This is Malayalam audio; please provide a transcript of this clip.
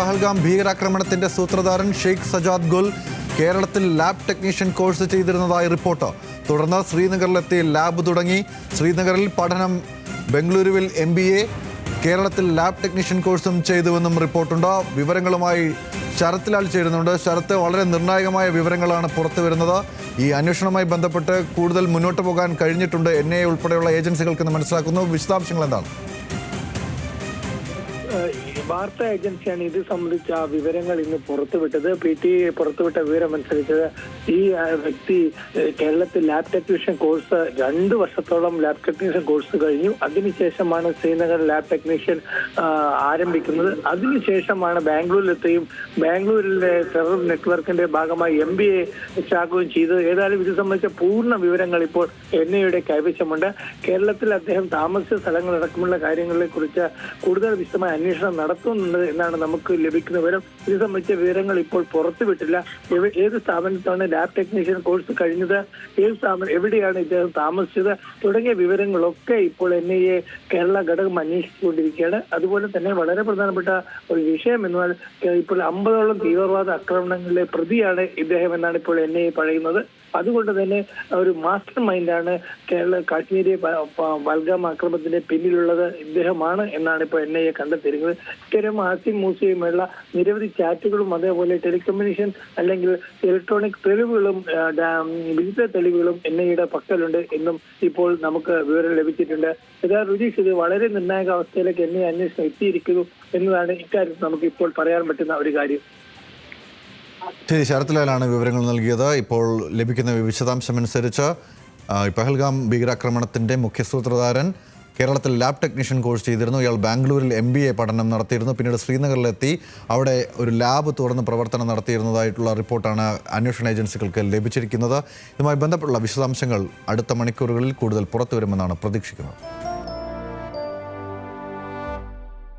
പഹൽഗാം ഭീകരാക്രമണത്തിന്റെ സൂത്രധാരൻ ഷെയ്ഖ് സജാദ് ഗുൽ കേരളത്തിൽ ലാബ് ടെക്നീഷ്യൻ കോഴ്സ് ചെയ്തിരുന്നതായി റിപ്പോർട്ട്. തുടർന്ന് ശ്രീനഗറിലെത്തി ലാബ് തുടങ്ങി. ശ്രീനഗറിൽ പഠനം, ബംഗളൂരുവിൽ MBA, കേരളത്തിൽ ലാബ് ടെക്നീഷ്യൻ കോഴ്സും ചെയ്തുവെന്നും റിപ്പോർട്ടുണ്ട്. വിവരങ്ങളുമായി ശരത് ലാൽ ചേരുന്നുണ്ട്. ശരത്ത്, വളരെ നിർണായകമായ വിവരങ്ങളാണ് പുറത്തു വരുന്നത്. ഈ അന്വേഷണവുമായി ബന്ധപ്പെട്ട് കൂടുതൽ മുന്നോട്ട് പോകാൻ കഴിഞ്ഞിട്ടുണ്ട് NIA ഉൾപ്പെടെയുള്ള ഏജൻസികൾക്കെന്ന് മനസ്സിലാക്കുന്നു. വിശദാംശങ്ങൾ എന്താണ്? വാർത്താ ഏജൻസിയാണ് ഇത് സംബന്ധിച്ച വിവരങ്ങൾ ഇന്ന് പുറത്തുവിട്ടത്. PTI പുറത്തുവിട്ട വിവരം അനുസരിച്ച് ഈ വ്യക്തി കേരളത്തിൽ ലാബ് ടെക്നീഷ്യൻ കോഴ്സ് 2 വർഷത്തോളം ലാബ് ടെക്നീഷ്യൻ കോഴ്സ് കഴിഞ്ഞു. അതിനുശേഷമാണ് ശ്രീനഗർ ലാബ് ടെക്നീഷ്യൻ ആരംഭിക്കുന്നത്. അതിനുശേഷമാണ് ബാംഗ്ലൂരിലെത്തുകയും ബാംഗ്ലൂരിലെ ടെറർ നെറ്റ്വർക്കിന്റെ ഭാഗമായി MBA ചാക്കുകയും ചെയ്തത്. ഏതായാലും ഇത് സംബന്ധിച്ച പൂർണ്ണ വിവരങ്ങൾ ഇപ്പോൾ NIAയുടെ കൈവശമുണ്ട്. കേരളത്തിൽ അദ്ദേഹം താമസിച്ച സ്ഥലങ്ങളടക്കമുള്ള കാര്യങ്ങളെ കുറിച്ച് കൂടുതൽ വിശദമായ അന്വേഷണം നടത്തുന്നുണ്ട് എന്നാണ് നമുക്ക് ലഭിക്കുന്ന വിവരം. ഇത് സംബന്ധിച്ച വിവരങ്ങൾ ഇപ്പോൾ പുറത്തുവിട്ടില്ല. ഏത് സ്ഥാപനത്താണ് ലാബ് ടെക്നീഷ്യൻ കോഴ്സ് കഴിഞ്ഞത്, ഏത് സ്ഥാപനം, എവിടെയാണ് ഇദ്ദേഹം താമസിച്ചത് തുടങ്ങിയ വിവരങ്ങളൊക്കെ ഇപ്പോൾ NIA കേരള ഘടകം അന്വേഷിച്ചുകൊണ്ടിരിക്കുകയാണ്. അതുപോലെ തന്നെ വളരെ പ്രധാനപ്പെട്ട ഒരു വിഷയം എന്നാൽ ഇപ്പോൾ 50ഓളം തീവ്രവാദ ആക്രമണങ്ങളിലെ പ്രതിയാണ് ഇദ്ദേഹം എന്നാണ് ഇപ്പോൾ NIA പറയുന്നത്. അതുകൊണ്ട് തന്നെ ഒരു മാസ്റ്റർ മൈൻഡാണ് കാശ്മീരി പഹൽഗാം ആക്രമണത്തിന്റെ പിന്നിലുള്ളത് ഇദ്ദേഹമാണ് എന്നാണ് ഇപ്പോൾ NIA കണ്ടെത്തിയിരിക്കുന്നത്. ഇത്തരം ആസിം മൂസയുമുള്ള നിരവധി ചാറ്റുകളും അതേപോലെ ടെലികമ്മ്യൂണിക്കേഷൻ അല്ലെങ്കിൽ ഇലക്ട്രോണിക് തെളിവുകളും ഡിജിറ്റൽ തെളിവുകളും NIAയുടെ പക്കലുണ്ട് എന്നും ഇപ്പോൾ നമുക്ക് വിവരം ലഭിച്ചിട്ടുണ്ട്. രുചീഷ്, ഇത് വളരെ നിർണായക അവസ്ഥയിലേക്ക് NIA അന്വേഷണം എത്തിയിരിക്കുന്നു എന്നതാണ് ഇക്കാര്യത്തിൽ നമുക്ക് ഇപ്പോൾ പറയാൻ പറ്റുന്ന ഒരു കാര്യം. ശരി, ശരത് ലാലാണ് വിവരങ്ങൾ നൽകിയത്. ഇപ്പോൾ ലഭിക്കുന്ന വിശദാംശമനുസരിച്ച് പഹൽഗാം ഭീകരാക്രമണത്തിൻ്റെ മുഖ്യ സൂത്രധാരൻ കേരളത്തിൽ ലാബ് ടെക്നീഷ്യൻ കോഴ്സ് ചെയ്തിരുന്നു. ഇയാൾ ബാംഗ്ലൂരിൽ MBA പഠനം നടത്തിയിരുന്നു. പിന്നീട് ശ്രീനഗറിലെത്തി അവിടെ ഒരു ലാബ് തുറന്ന് പ്രവർത്തനം നടത്തിയിരുന്നതായിട്ടുള്ള റിപ്പോർട്ടാണ് അന്വേഷണ ഏജൻസികൾക്ക് ലഭിച്ചിരിക്കുന്നത്. ഇതുമായി ബന്ധപ്പെട്ടുള്ള വിശദാംശങ്ങൾ അടുത്ത മണിക്കൂറുകളിൽ കൂടുതൽ പുറത്തുവരുമെന്നാണ് പ്രതീക്ഷിക്കുന്നത്.